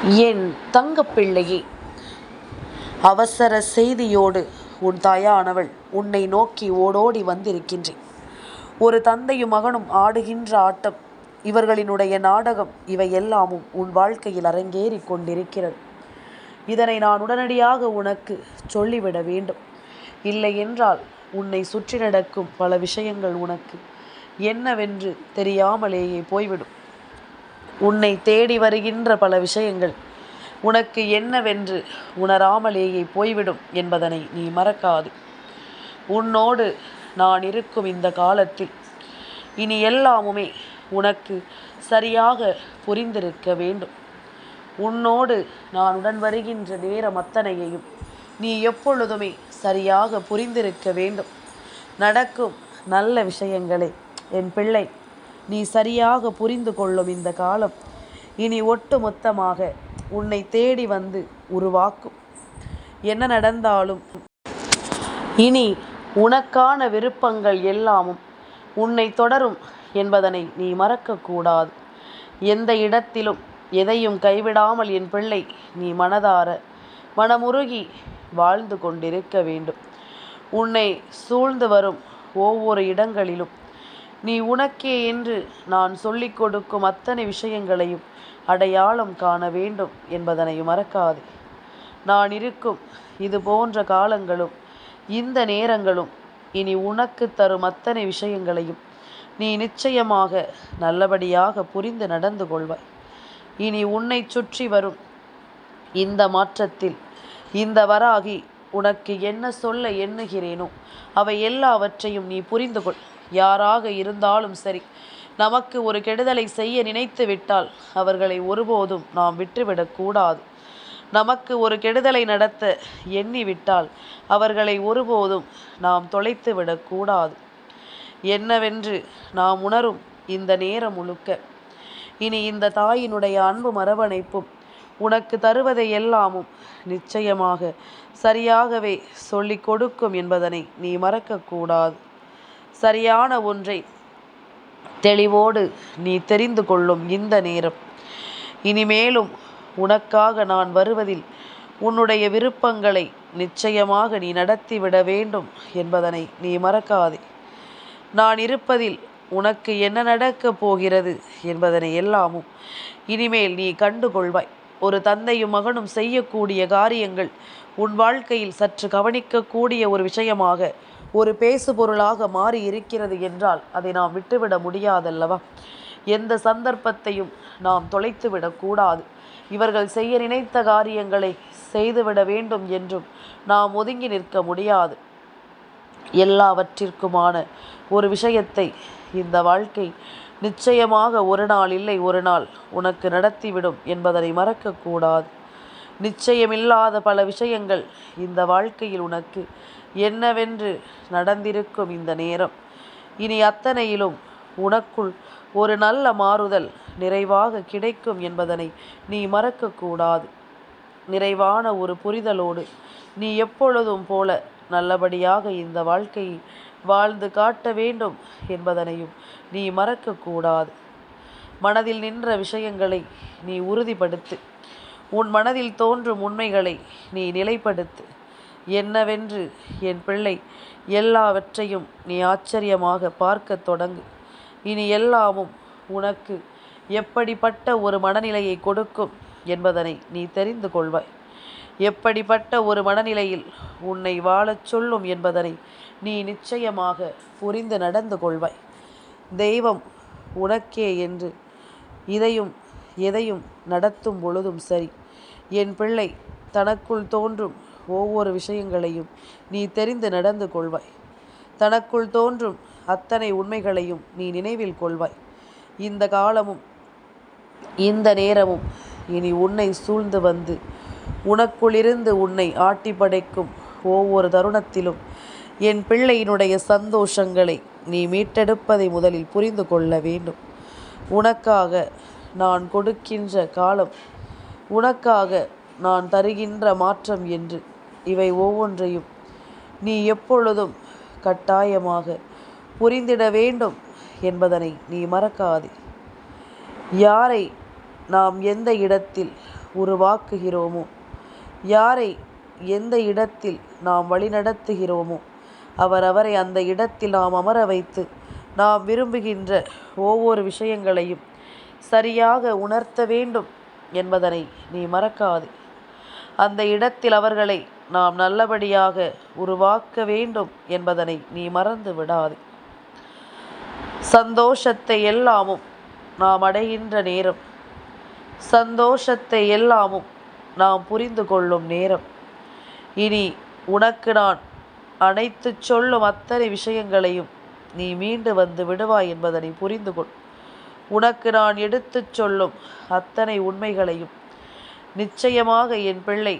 என் தங்கப்பிள்ளையே, அவசர செய்தியோடு உன் தாயானவள் உன்னை நோக்கி ஓடோடி வந்திருக்கின்றேன். ஒரு தந்தையும் மகனும் ஆடுகின்ற ஆட்டம், இவர்களினுடைய நாடகம், இவை எல்லாமும் உன் வாழ்க்கையில் அரங்கேறி கொண்டிருக்கிறது. இதனை நான் உடனடியாக உனக்கு சொல்லிவிட வேண்டும். இல்லை என்றால் உன்னை சுற்றி நடக்கும் பல விஷயங்கள் உனக்கு என்னவென்று தெரியாமலேயே போய்விடும். உன்னை தேடி வருகின்ற பல விஷயங்கள் உனக்கு என்னவென்று உணராமலேயே போய்விடும் என்பதனை நீ மறக்காது. உன்னோடு நான் இருக்கும் இந்த காலத்தில் இனி எல்லாமுமே உனக்கு சரியாக புரிந்திருக்க வேண்டும். உன்னோடு நான் உடன் வருகின்ற நேரம் அத்தனையையும் நீ எப்பொழுதுமே சரியாக புரிந்திருக்க வேண்டும். நடக்கும் நல்ல விஷயங்களே என் பிள்ளை, நீ சரியாக புரிந்து கொள்ளும் இந்த காலம் இனி ஒட்டு மொத்தமாக உன்னை தேடி வந்து உருவாக்கும். என்ன நடந்தாலும் இனி உனக்கான விருப்பங்கள் எல்லாமும் உன்னை தொடரும் என்பதனை நீ மறக்கக்கூடாது. எந்த இடத்திலும் எதையும் கைவிடாமல் என் பிள்ளை நீ மனதார மனமுருகி வாழ்ந்து கொண்டிருக்க வேண்டும். உன்னை சூழ்ந்து வரும் ஒவ்வொரு இடங்களிலும் நீ உனக்கே என்று நான் சொல்லிக் கொடுக்கும் அத்தனை விஷயங்களையும் அடையாளம் காண வேண்டும் என்பதனையும் மறக்காதே. நான் இருக்கும் இது போன்ற காலங்களும் இந்த நேரங்களும் இனி உனக்கு தரும் அத்தனை விஷயங்களையும் நீ நிச்சயமாக நல்லபடியாக புரிந்து நடந்து கொள்வாய். இனி உன்னை சுற்றி வரும் இந்த மாற்றத்தில் இந்த வராகி உனக்கு என்ன சொல்ல எண்ணுகிறேனோ அவை எல்லாவற்றையும் நீ புரிந்து கொள். யாராக இருந்தாலும் சரி, நமக்கு ஒரு கெடுதலை செய்ய நினைத்து விட்டால் அவர்களை ஒருபோதும் நாம் விட்டுவிடக்கூடாது. நமக்கு ஒரு கெடுதலை நடத்த எண்ணிவிட்டால் அவர்களை ஒருபோதும் நாம் தொலைத்து விடக்கூடாது. என்னவென்று நாம் உணரும் இந்த நேரம் முழுக்க இனி இந்த தாயினுடைய அன்பு மரவணைப்பும் உனக்கு தருவதை எல்லாமும் நிச்சயமாக சரியாகவே சொல்லிக் கொடுக்கும் என்பதனை நீ மறக்கக்கூடாது. சரியான ஒன்றை தெளிவோடு நீ தெரிந்து கொள்ளும் இந்த நேரம் இனிமேலும் உனக்காக நான் வருவதில் உன்னுடைய விருப்பங்களை நிச்சயமாக நீ நடத்திவிட வேண்டும் என்பதனை நீ மறக்காதே. நான் இருப்பதில் உனக்கு என்ன நடக்கப் போகிறது என்பதனை எல்லாமும் இனிமேல் நீ கண்டுகொள்வாய். ஒரு தந்தையும் மகனும் செய்யக்கூடிய காரியங்கள் உன் வாழ்க்கையில் சற்று கவனிக்கக்கூடிய ஒரு விஷயமாக, ஒரு பேசு பொருளாக மாறி இருக்கிறது என்றால் அதை நாம் விட்டுவிட முடியாதல்லவா? எந்த சந்தர்ப்பத்தையும் நாம் தொலைத்து விடக்கூடாது. இவர்கள் செய்ய நினைத்த காரியங்களை செய்துவிட வேண்டும் என்றும் நாம் ஒதுங்கி நிற்க முடியாது. எல்லாவற்றிற்குமான ஒரு விஷயத்தை இந்த வாழ்க்கை நிச்சயமாக ஒரு நாள் இல்லை ஒரு நாள் உனக்கு நடத்திவிடும் என்பதனை மறக்கக்கூடாது. நிச்சயமில்லாத பல விஷயங்கள் இந்த வாழ்க்கையில் உனக்கு என்னவென்று நடந்திருக்கும் இந்த நேரம் இனி அத்தனையிலும் உனக்குள் ஒரு நல்ல மாறுதல் நிறைவாக கிடைக்கும் என்பதனை நீ மறக்கக்கூடாது. நிறைவான ஒரு புரிதலோடு நீ எப்பொழுதும் போல நல்லபடியாக இந்த வாழ்க்கையை வாழ்ந்து காட்ட வேண்டும் என்பதனையும் நீ மறக்கக்கூடாது. மனதில் நின்ற விஷயங்களை நீ உறுதிப்படுத்து. உன் மனதில் தோன்றும் உண்மைகளை நீ நிலைப்படுத்து. என்னவென்று என் பிள்ளை எல்லாவற்றையும் நீ ஆச்சரியமாக பார்க்க தொடங்கு. இனி எல்லாமும் உனக்கு எப்படிப்பட்ட ஒரு மனநிலையை கொடுக்கும் என்பதனை நீ தெரிந்து கொள்வாய். எப்படிப்பட்ட ஒரு மனநிலையில் உன்னை வாழச் சொல்லும் என்பதனை நீ நிச்சயமாக புரிந்து நடந்து கொள்வாய். தெய்வம் உனக்கே என்று இதையும் எதையும் நடத்தும் பொழுதும் சரி, என் பிள்ளை தனக்குள் தோன்றும் ஒவ்வொரு விஷயங்களையும் நீ தெரிந்து நடந்து கொள்வாய். தனக்குள் தோன்றும் அத்தனை உண்மைகளையும் நீ நினைவில் கொள்வாய். இந்த காலமும் இந்த நேரமும் இனி உன்னை சூழ்ந்து வந்து உனக்குள்ளிருந்து உன்னை ஆட்டி படைக்கும் ஒவ்வொரு தருணத்திலும் என் பிள்ளையினுடைய சந்தோஷங்களை நீ மீட்டெடுப்பதை முதலில் புரிந்து கொள்ள வேண்டும். உனக்காக நான் கொடுக்கின்ற காலம், உனக்காக நான் தருகின்ற மாற்றம் என்று இவை ஒவ்வொன்றையும் நீ எப்பொழுதும் கட்டாயமாக புரிந்திட வேண்டும் என்பதனை நீ மறக்காதே. யாரை நாம் எந்த இடத்தில் உருவாக்குகிறோமோ, யாரை எந்த இடத்தில் நாம் வழிநடத்துகிறோமோ, அவரவரை அந்த இடத்தில் நாம் அமர வைத்து நாம் விரும்புகின்ற ஒவ்வொரு விஷயங்களையும் சரியாக உணர்த்த வேண்டும் என்பதனை நீ மறக்காதே. அந்த இடத்தில் அவர்களை நாம் நல்லபடியாக உருவாக்க வேண்டும் என்பதனை நீ மறந்து விடாதே. சந்தோஷத்தை எல்லாமும் நாம் அடைகின்ற நேரம், சந்தோஷத்தை எல்லாமும் நாம் புரிந்து கொள்ளும் நேரம். இனி உனக்கு நான் அனைத்து சொல்லும் அத்தனை விஷயங்களையும் நீ மீண்டு வந்து விடுவாய் என்பதனை புரிந்து கொள். உனக்கு நான் எடுத்துச் சொல்லும் அத்தனை உண்மைகளையும் நிச்சயமாக என் பிள்ளை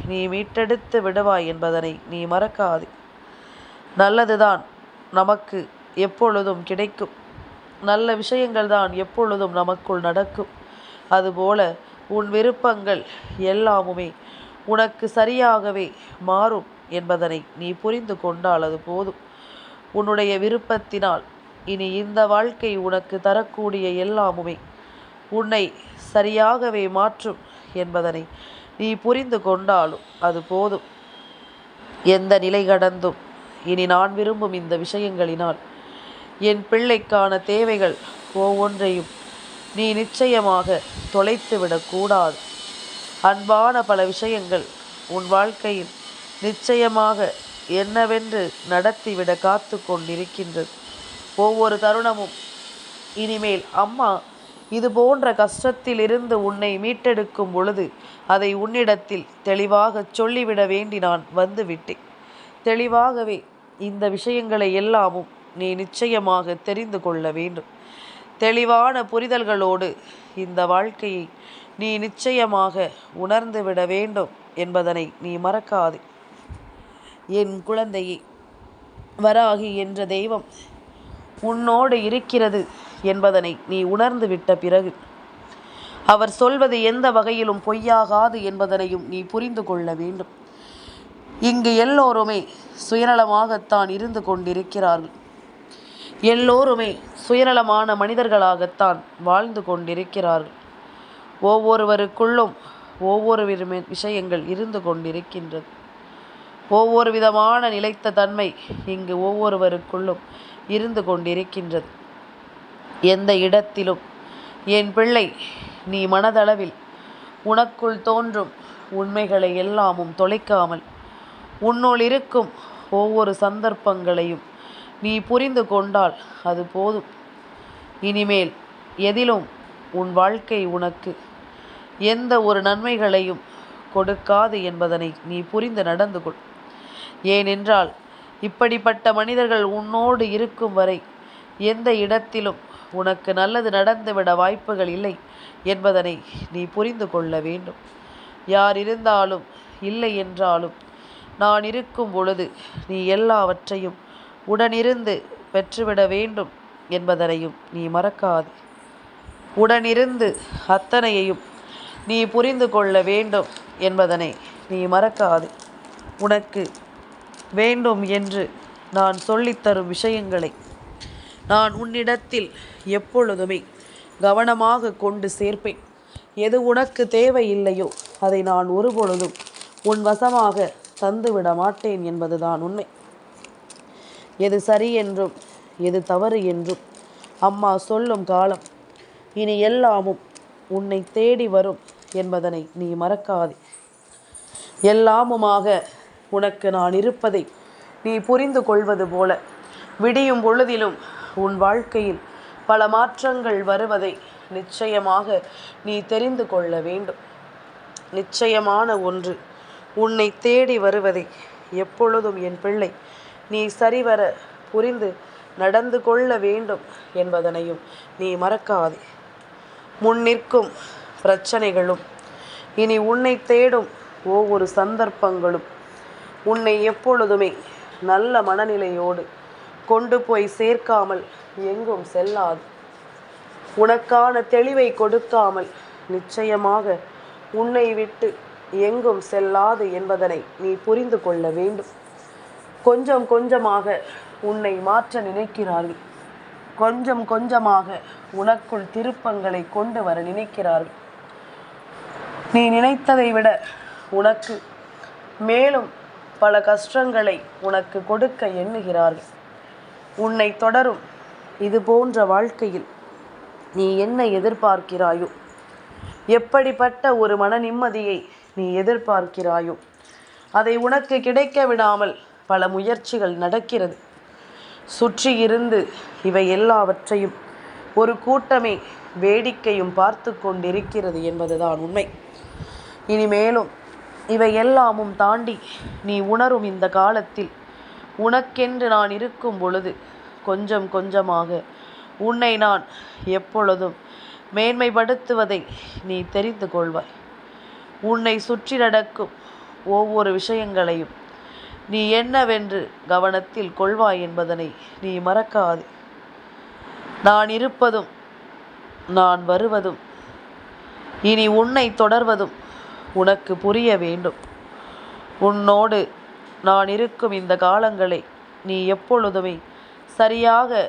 நீ மீட்டெடுத்து விடுவாய் என்பதனை நீ மறக்காதே. நல்லதுதான் நமக்கு எப்பொழுதும் கிடைக்கும், நல்ல விஷயங்கள் தான் எப்பொழுதும் நமக்குள் நடக்கும். அதுபோல உன் விருப்பங்கள் எல்லாமுமே உனக்கு சரியாகவே மாறும் என்பதனை நீ புரிந்து கொண்டால் அது போதும். உன்னுடைய விருப்பத்தினால் இனி இந்த வாழ்க்கை உனக்கு தரக்கூடிய எல்லாமுமே உன்னை சரியாகவே மாற்றும் என்பதனை நீ புரிந்து கொண்டாலும் அது போதும். எந்த நிலை கடந்தும் இனி நான் விரும்பும் இந்த விஷயங்களினால் என் பிள்ளைக்கான தேவைகள் ஒவ்வொன்றையும் நீ நிச்சயமாக தொலைத்துவிடக்கூடாது. அன்பான பல விஷயங்கள் உன் வாழ்க்கையில் நிச்சயமாக என்னவென்று நடத்திவிட காத்து கொண்டிருக்கின்றது. ஒவ்வொரு தருணமும் இனிமேல் அம்மா இது போன்ற கஷ்டத்திலிருந்து உன்னை மீட்டெடுக்கும் பொழுது அதை உன்னிடத்தில் தெளிவாக சொல்லிவிட வேண்டி நான் வந்துவிட்டேன். தெளிவாகவே இந்த விஷயங்களை எல்லாமும் நீ நிச்சயமாக தெரிந்து கொள்ள வேண்டும். தெளிவான புரிதல்களோடு இந்த வாழ்க்கையை நீ நிச்சயமாக உணர்ந்து விட வேண்டும் என்பதனை நீ மறக்காதே. என் குழந்தையே, வராகி என்ற தெய்வம் உன்னோடு இருக்கிறது என்பதனை நீ உணர்ந்து விட்ட பிறகு அவர் சொல்வது எந்த வகையிலும் பொய்யாகாது என்பதனையும் நீ புரிந்து கொள்ள வேண்டும். இங்கு எல்லோருமே சுயநலமாகத்தான் இருந்து கொண்டிருக்கிறார்கள். எல்லோருமே சுயநலமான மனிதர்களாகத்தான் வாழ்ந்து கொண்டிருக்கிறார்கள். ஒவ்வொருவருக்குள்ளும் ஒவ்வொரு விஷயங்கள் இருந்து கொண்டிருக்கின்றது. ஒவ்வொரு விதமான நிலைத்த தன்மை இங்கு ஒவ்வொருவருக்குள்ளும் இருந்து கொண்டிருக்கின்றது. எந்த இடத்திலும் என் பிள்ளை நீ மனதளவில் உனக்குள் தோன்றும் உண்மைகளை எல்லாமும் தொலைக்காமல் உன்னுள் இருக்கும் ஒவ்வொரு சந்தர்ப்பங்களையும் நீ புரிந்து கொண்டால் அது போதும். இனிமேல் எதிலும் உன் வாழ்க்கை உனக்கு எந்த ஒரு நன்மைகளையும் கொடுக்காது என்பதனை நீ புரிந்து நடந்து கொள். ஏனென்றால் இப்படிப்பட்ட மனிதர்கள் உன்னோடு இருக்கும் வரை எந்த இடத்திலும் உனக்கு நல்லது நடந்துவிட வாய்ப்புகள் இல்லை என்பதனை நீ புரிந்து கொள்ள வேண்டும். யார் இருந்தாலும் இல்லை என்றாலும் நான் இருக்கும் பொழுது நீ எல்லாவற்றையும் உடனிருந்து பெற்றுவிட வேண்டும் என்பதனையும் நீ மறக்காது. உடனிருந்து அத்தனையையும் நீ புரிந்து கொள்ள வேண்டும் என்பதனை நீ மறக்காது. உனக்கு வேண்டும் என்று நான் சொல்லித்தரும் விஷயங்களை நான் உன்னிடத்தில் எப்பொழுதுமே கவனமாக கொண்டு சேர்ப்பேன். எது உனக்கு தேவையில்லையோ அதை நான் ஒருபொழுதும் உன் வசமாக தந்துவிட மாட்டேன் என்பதுதான் உண்மை. எது சரி என்றும் எது தவறு என்றும் அம்மா சொல்லும் காலம் இனி எல்லாமும் உன்னை தேடி வரும் என்பதனை நீ மறக்காதே. எல்லாமுமாக உனக்கு நான் இருப்பதை நீ புரிந்து கொள்வது போல விடியும் பொழுதிலும் உன் வாழ்க்கையில் பல மாற்றங்கள் வருவதை நிச்சயமாக நீ தெரிந்து கொள்ள வேண்டும். நிச்சயமான ஒன்று உன்னை தேடி வருவதை எப்பொழுதும் என் பிள்ளை நீ சரிவர புரிந்து நடந்து கொள்ள வேண்டும் என்பதனையும் நீ மறக்காதே. முன்னிற்கும் பிரச்சனைகளும் இனி உன்னை தேடும் ஒவ்வொரு சந்தர்ப்பங்களும் உன்னை எப்பொழுதுமே நல்ல மனநிலையோடு கொண்டு போய் சேர்க்காமல் எங்கும் செல்லாது. உனக்கான தெளிவை கொடுக்காமல் நிச்சயமாக உன்னை விட்டு எங்கும் செல்லாது என்பதனை நீ புரிந்து கொள்ள வேண்டும். கொஞ்சம் கொஞ்சமாக உன்னை மாற்ற நினைக்கிறார்கள். கொஞ்சம் கொஞ்சமாக உனக்குள் திருப்பங்களை கொண்டு வர நினைக்கிறார்கள். நீ நினைத்ததை விட உனக்கு மேலும் பல கஷ்டங்களை உனக்கு கொடுக்க எண்ணுகிறார்கள். உன்னை தொடரும் இது போன்ற வாழ்க்கையில் நீ என்ன எதிர்பார்க்கிறாயோ, எப்படிப்பட்ட ஒரு மன நிம்மதியை நீ எதிர்பார்க்கிறாயோ, அதை உனக்கு கிடைக்க விடாமல் பல முயற்சிகள் நடக்கிறது. சுற்றி இருந்து இவை எல்லாவற்றையும் ஒரு கூட்டமே வேடிக்கையும் பார்த்து கொண்டிருக்கிறது என்பதுதான் உண்மை. இனிமேலும் இவை எல்லாமும் தாண்டி நீ உணரும் இந்த காலத்தில் உனக்கென்று நான் இருக்கும் பொழுது கொஞ்சம் கொஞ்சமாக உன்னை நான் எப்பொழுதும் மேன்மைப்படுத்துவதை நீ தெரிந்து கொள்வாய். உன்னை சுற்றி நடக்கும் ஒவ்வொரு விஷயங்களையும் நீ என்னவென்று கவனத்தில் கொள்வாய் என்பதனை நீ மறக்காது. நான் இருப்பதும் நான் வருவதும் இனி உன்னை தொடர்வதும் உனக்கு புரிய வேண்டும். உன்னோடு நான் இருக்கும் இந்த காலங்களை நீ எப்பொழுதுமே சரியாக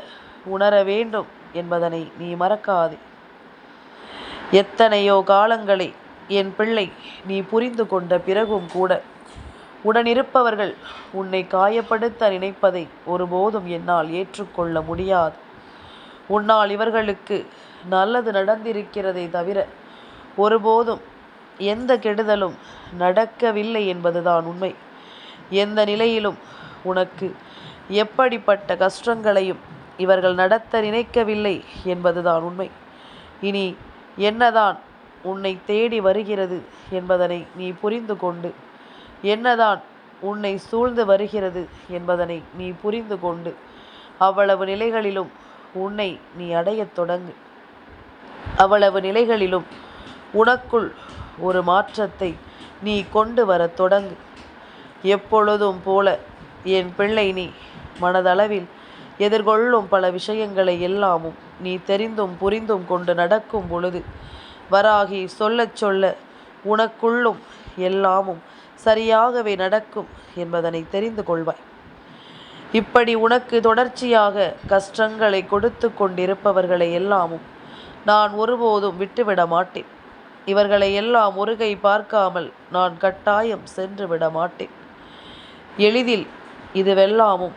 உணர வேண்டும் என்பதனை நீ மறக்காதே. எத்தனையோ காலங்களை என் பிள்ளை நீ புரிந்து கொண்ட பிறகும் கூட உடனிருப்பவர்கள் உன்னை காயப்படுத்த நினைப்பதை ஒருபோதும் என்னால் ஏற்றுக்கொள்ள முடியாது. உன்னால் இவர்களுக்கு நல்லது நடந்திருக்கிறதை தவிர ஒருபோதும் எந்த கெடுதலும் நடக்கவில்லை என்பதுதான் உண்மை. எந்த நிலையிலும் உனக்கு எப்படிப்பட்ட கஷ்டங்களையும் இவர்கள் நடத்த நினைக்கவில்லை என்பதுதான் உண்மை. இனி என்னதான் உன்னை தேடி வருகிறது என்பதனை நீ புரிந்து கொண்டு, என்னதான் உன்னை சூழ்ந்து வருகிறது என்பதனை நீ புரிந்து கொண்டு, அவ்வளவு நிலைகளிலும் உன்னை நீ அடையத் தொடங்கு. அவ்வளவு நிலைகளிலும் உனக்குள் ஒரு மாற்றத்தை நீ கொண்டு வரத் தொடங்கு. எப்பொழுதும் போல என் பிள்ளை நீ மனதளவில் எதிர்கொள்ளும் பல விஷயங்களை எல்லாமும் நீ தெரிந்தும் புரிந்தும் கொண்டு நடக்கும் பொழுது வராகி சொல்லச் சொல்ல உனக்குள்ளும் எல்லாமும் சரியாகவே நடக்கும் என்பதனை தெரிந்து கொள்வாய். இப்படி உனக்கு தொடர்ச்சியாக கஷ்டங்களை கொடுத்து கொண்டிருப்பவர்களை எல்லாமும் நான் ஒருபோதும் விட்டுவிட மாட்டேன். இவர்களை எல்லாம் ஒருகை பார்க்காமல் நான் கட்டாயம் சென்று விட மாட்டேன். எளிதில் இதுவெல்லாமும்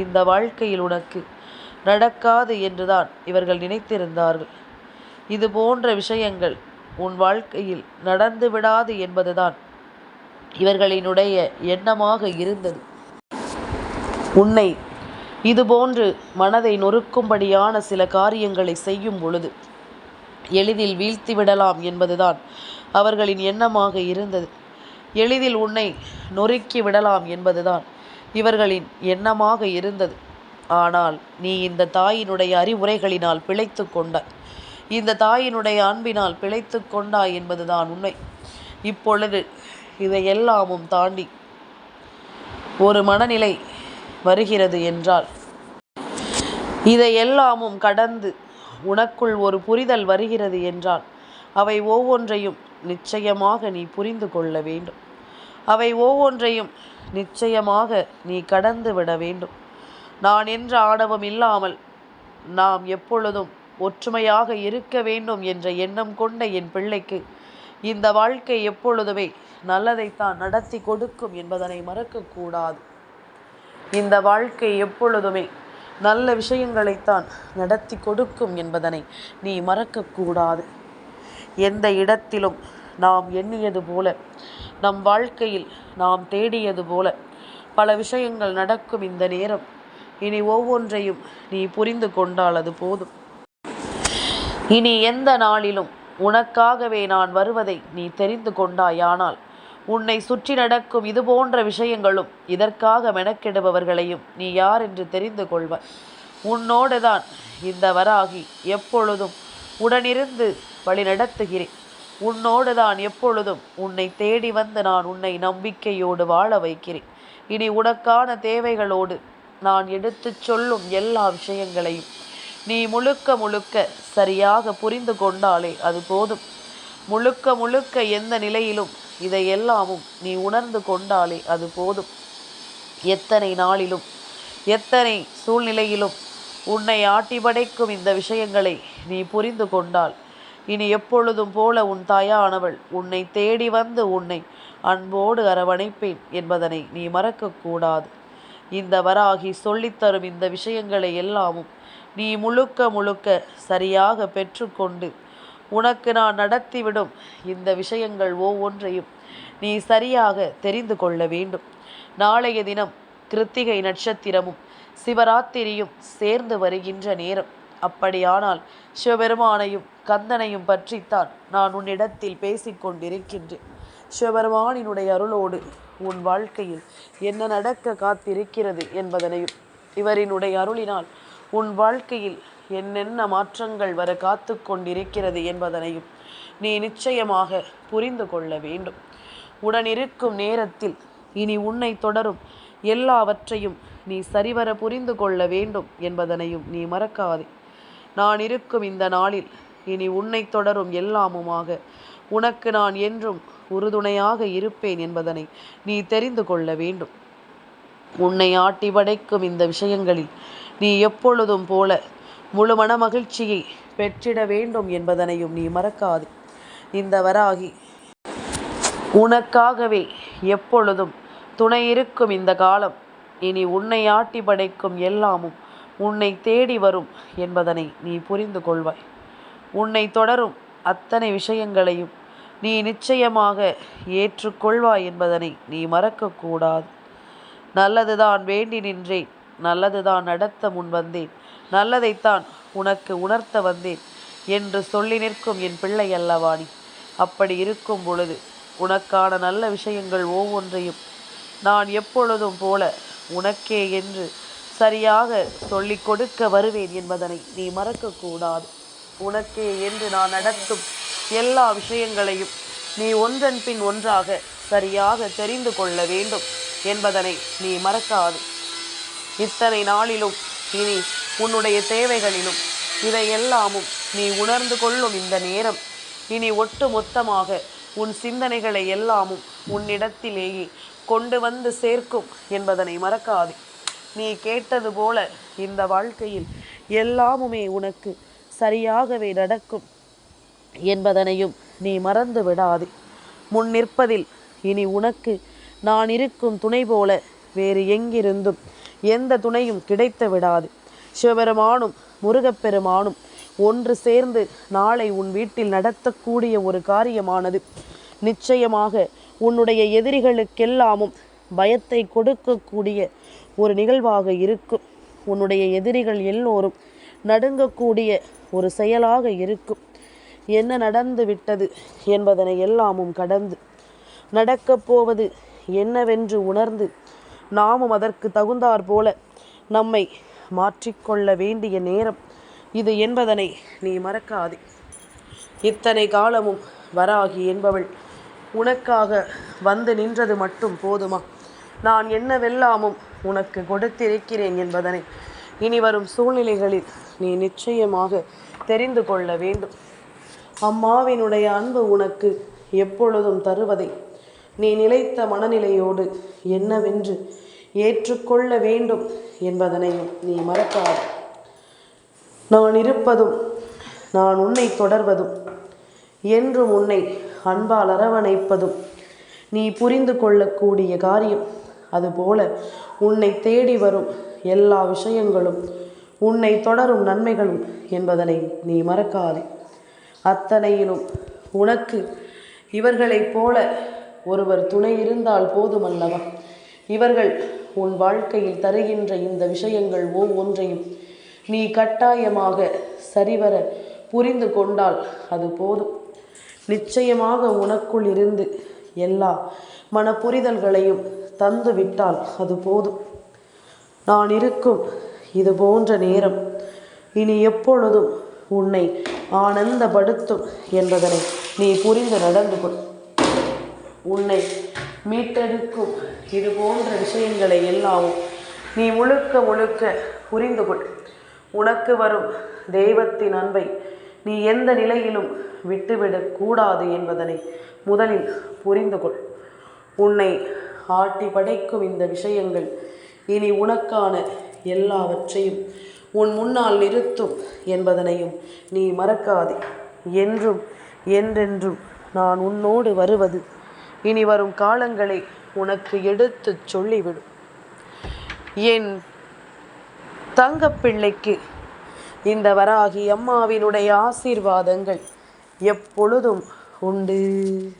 இந்த வாழ்க்கையில் உனக்கு நடக்காது என்றுதான் இவர்கள் நினைத்திருந்தார்கள். இது போன்ற விஷயங்கள் உன் வாழ்க்கையில் நடந்து விடாது என்பதுதான் இவர்களினுடைய எண்ணமாக இருந்தது. உன்னை இதுபோன்று மனதை நொறுக்கும்படியான சில காரியங்களை செய்யும் பொழுது எளிதில் வீழ்த்திவிடலாம் என்பதுதான் அவர்களின் எண்ணமாக இருந்தது. எளிதில் உன்னை நொறுக்கி விடலாம் என்பதுதான் இவர்களின் எண்ணமாக இருந்தது. ஆனால் நீ இந்த தாயினுடைய அறிவுரைகளினால் பிழைத்து கொண்டாய். இந்த தாயினுடைய அன்பினால் பிழைத்து கொண்டாய் என்பதுதான் உண்மை. இப்பொழுது இதையெல்லாமும் தாண்டி ஒரு மனநிலை வருகிறது என்றால், இதையெல்லாமும் கடந்து உனக்குள் ஒரு புரிதல் வருகிறது என்றால், அவை ஒவ்வொன்றையும் நிச்சயமாக நீ புரிந்து கொள்ள வேண்டும். அவை ஒவ்வொன்றையும் நிச்சயமாக நீ கடந்து விட வேண்டும். நான் என்ற ஆணவம் இல்லாமல் நாம் எப்பொழுதும் ஒற்றுமையாக இருக்க வேண்டும் என்ற எண்ணம் கொண்ட என் பிள்ளைக்கு இந்த வாழ்க்கை எப்பொழுதுமே நல்லதைத்தான் நடத்தி கொடுக்கும் என்பதனை மறக்கக்கூடாது. இந்த வாழ்க்கை எப்பொழுதுமே நல்ல விஷயங்களைத்தான் நடத்தி கொடுக்கும் என்பதனை நீ மறக்கக்கூடாது. எந்த இடத்திலும் நாம் எண்ணியது போல, நம் வாழ்க்கையில் நாம் தேடியது போல பல விஷயங்கள் நடக்கும் இந்த நேரம். இனி ஒவ்வொன்றையும் நீ புரிந்து கொண்டால் அது போதும். இனி எந்த நாளிலும் உனக்காகவே நான் வருவதை நீ தெரிந்து கொண்டாயானால், உன்னை சுற்றி நடக்கும் இது போன்ற விஷயங்களும் இதற்காக மெனக்கெடுபவர்களையும் நீ யார் என்று தெரிந்து கொள்வாய். உன்னோடு தான் இந்த வராகி எப்பொழுதும் உடனிருந்து வழி நடத்துகிறேன். உன்னோடு தான் எப்பொழுதும் உன்னை தேடி வந்து நான் உன்னை நம்பிக்கையோடு வாழ வைக்கிறேன். இனி உனக்கான தேவைகளோடு நான் எடுத்துச் சொல்லும் எல்லா விஷயங்களையும் நீ முழுக்க முழுக்க சரியாக புரிந்து கொண்டாலே அது போதும். முழுக்க முழுக்க எந்த நிலையிலும் இதையெல்லாமும் நீ உணர்ந்து கொண்டாலே அது போதும். எத்தனை நாளிலும் எத்தனை சூழ்நிலையிலும் உன்னை ஆட்டி படைக்கும் இந்த விஷயங்களை நீ புரிந்து கொண்டால் இனி எப்பொழுதும் போல உன் தாயானவள் உன்னை தேடி வந்து உன்னை அன்போடு அரவணைப்பேன் என்பதனை நீ மறக்கக்கூடாது. இந்த வராகி சொல்லித்தரும் இந்த விஷயங்களை எல்லாமும் நீ முழுக்க முழுக்க சரியாக பெற்றுக்கொண்டு உனக்கு நான் நடத்திவிடும் இந்த விஷயங்கள் ஒவ்வொன்றையும் நீ சரியாக தெரிந்து கொள்ள வேண்டும். நாளைய தினம் கிருத்திகை நட்சத்திரமும் சிவராத்திரியும் சேர்ந்து வருகின்ற நேரம். அப்படியானால் சிவபெருமானையும் கந்தனையும் பற்றித்தான் நான் உன்னிடத்தில் பேசிக்கொண்டிருக்கின்றேன். சிவபெருமானினுடைய அருளோடு உன் வாழ்க்கையில் என்ன நடக்க காத்திருக்கிறது என்பதனையும், இவரினுடைய அருளினால் உன் வாழ்க்கையில் என்னென்ன மாற்றங்கள் வர காத்து கொண்டிருக்கிறது என்பதனையும் நீ நிச்சயமாக புரிந்து கொள்ள வேண்டும். உடனிருக்கும் நேரத்தில் இனி உன்னை தொடரும் எல்லாவற்றையும் நீ சரிவர புரிந்து கொள்ள வேண்டும் என்பதனையும் நீ மறக்காதே. நான் இருக்கும் இந்த நாளில் இனி உன்னை தொடரும் எல்லாமுமாக உனக்கு நான் என்றும் உறுதுணையாக இருப்பேன் என்பதனை நீ தெரிந்து கொள்ள வேண்டும். உன்னை ஆட்டி படைக்கும் இந்த விஷயங்களில் நீ எப்பொழுதும் போல முழு மன மகிழ்ச்சியை பெற்றிட வேண்டும் என்பதனையும் நீ மறக்காதே. இந்த வராகி உனக்காகவே எப்பொழுதும் துணை இருக்கும் இந்த காலம் இனி உன்னை ஆட்டி படைக்கும் எல்லாமும் உன்னை தேடி வரும் என்பதனை நீ புரிந்து கொள்வாய். உன்னை தொடரும் அத்தனை விஷயங்களையும் நீ நிச்சயமாக ஏற்றுக்கொள்வாய் என்பதனை நீ மறக்கக்கூடாது. நல்லதுதான் வேண்டி நின்றேன், நல்லதுதான் நடத்த முன் வந்தேன், நல்லதைத்தான் உனக்கு உணர்த்த வந்தேன் என்று சொல்லி நிற்கும் என் பிள்ளை அல்லவா நீ. அப்படி இருக்கும் பொழுது உனக்கான நல்ல விஷயங்கள் ஒவ்வொன்றையும் நான் எப்பொழுதும் போல உனக்கே என்று சரியாக சொல்லிக் கொடுக்க வருவேன் என்பதனை நீ மறக்கக்கூடாது. உனக்கே என்று நான் நடத்தும் எல்லா விஷயங்களையும் நீ ஒன்றன் பின் ஒன்றாக சரியாக தெரிந்து கொள்ள வேண்டும் என்பதனை நீ மறக்காது. இத்தனை நாளிலும் இனி உன்னுடைய தேவைகளிலும் இதையெல்லாமும் நீ உணர்ந்து கொள்ளும் இந்த நேரம் இனி ஒட்டு மொத்தமாக உன் சிந்தனைகளை எல்லாமும் உன்னிடத்திலேயே கொண்டு வந்து சேர்க்கும் என்பதனை மறக்காதே. நீ கேட்டது போல இந்த வாழ்க்கையில் எல்லாமுமே உனக்கு சரியாகவே நடக்கும் என்பதனையும் நீ மறந்து விடாதே. முன் நிற்பதில் இனி உனக்கு நான் இருக்கும் துணை போல வேறு எங்கிருந்தும் எந்த துணையும் கிடைத்து விடாது. சிவபெருமானும் முருகப்பெருமானும் ஒன்று சேர்ந்து நாளை உன் வீட்டில் நடத்தக்கூடிய ஒரு காரியமானது நிச்சயமாக உன்னுடைய எதிரிகளுக்கெல்லாமும் பயத்தை கொடுக்கக்கூடிய ஒரு நிகழ்வாக இருக்கும். உன்னுடைய எதிரிகள் எல்லோரும் நடுங்கக்கூடிய ஒரு செயலாக இருக்கும். என்ன நடந்து விட்டது என்பதனை எல்லாமும் கடந்து நடக்கப் போவது என்னவென்று உணர்ந்து நாமும் அதற்கு தகுந்தாற் போல நம்மை மாற்றிக்கொள்ள வேண்டிய நேரம் இது என்பதனை நீ மறக்காதே. இத்தனை காலமும் வராகி என்பவள் உனக்காக வந்து நின்றது மட்டும் போதுமா? நான் என்னவெல்லாமும் உனக்கு கொடுத்திருக்கிறேன் என்பதனை இனி வரும் சூழ்நிலைகளில் நீ நிச்சயமாக தெரிந்து கொள்ள வேண்டும். அம்மாவினுடைய அன்பு உனக்கு எப்பொழுதும் தருவதை நீ நிலைத்த மனநிலையோடு என்னவென்று ஏற்றுக்கொள்ள வேண்டும் என்பதனையும் நீ மறக்காது. நான் இருப்பதும் நான் உன்னை தொடர்வதும் என்றும் உன்னை அன்பால் அரவணைப்பதும் நீ புரிந்து கொள்ளக்கூடிய காரியம். அதுபோல உன்னை தேடி வரும் எல்லா விஷயங்களும் உன்னை தொடரும் நன்மைகளும் என்பதனை நீ மறக்காதே. அத்தனையிலும் உனக்கு இவர்களைப் போல ஒருவர் துணை இருந்தால் போதுமல்லவா? இவர்கள் உன் வாழ்க்கையில் தருகின்ற இந்த விஷயங்கள் ஒவ்வொன்றையும் நீ கட்டாயமாக சரிவர புரிந்து கொண்டால் அது போதும். நிச்சயமாக உனக்குள் இருந்து எல்லா மனப்புரிதல்களையும் தந்து விட்டால் அது போதும். நான் இருக்கும் இது போன்ற நேரம் இனி எப்பொழுதும் உன்னை ஆனந்தப்படுத்தும் என்பதனை நீ புரிந்து நடந்து கொள். உன்னை மீட்டெடுக்கும் இது போன்ற விஷயங்களை எல்லாமும் நீ முழுக்க முழுக்க புரிந்து கொள். உனக்கு வரும் தெய்வத்தின் அன்பை நீ எந்த நிலையிலும் விட்டுவிடக்கூடாது என்பதனை முதலில் புரிந்து கொள். உன்னை ஆட்டி படைக்கும் இந்த விஷயங்கள் இனி உனக்கான எல்லாவற்றையும் உன் முன்னால் நிறுத்தும் என்பதனையும் நீ மறக்காதே. என்றும் என்றென்றும் நான் உன்னோடு வருவது இனி வரும் காலங்களை உனக்கு எடுத்துச் சொல்லிவிடும். என் தங்கப்பிள்ளைக்கு இந்த வராகி அம்மாவினுடைய ஆசீர்வாதங்கள் எப்பொழுதும் உண்டு.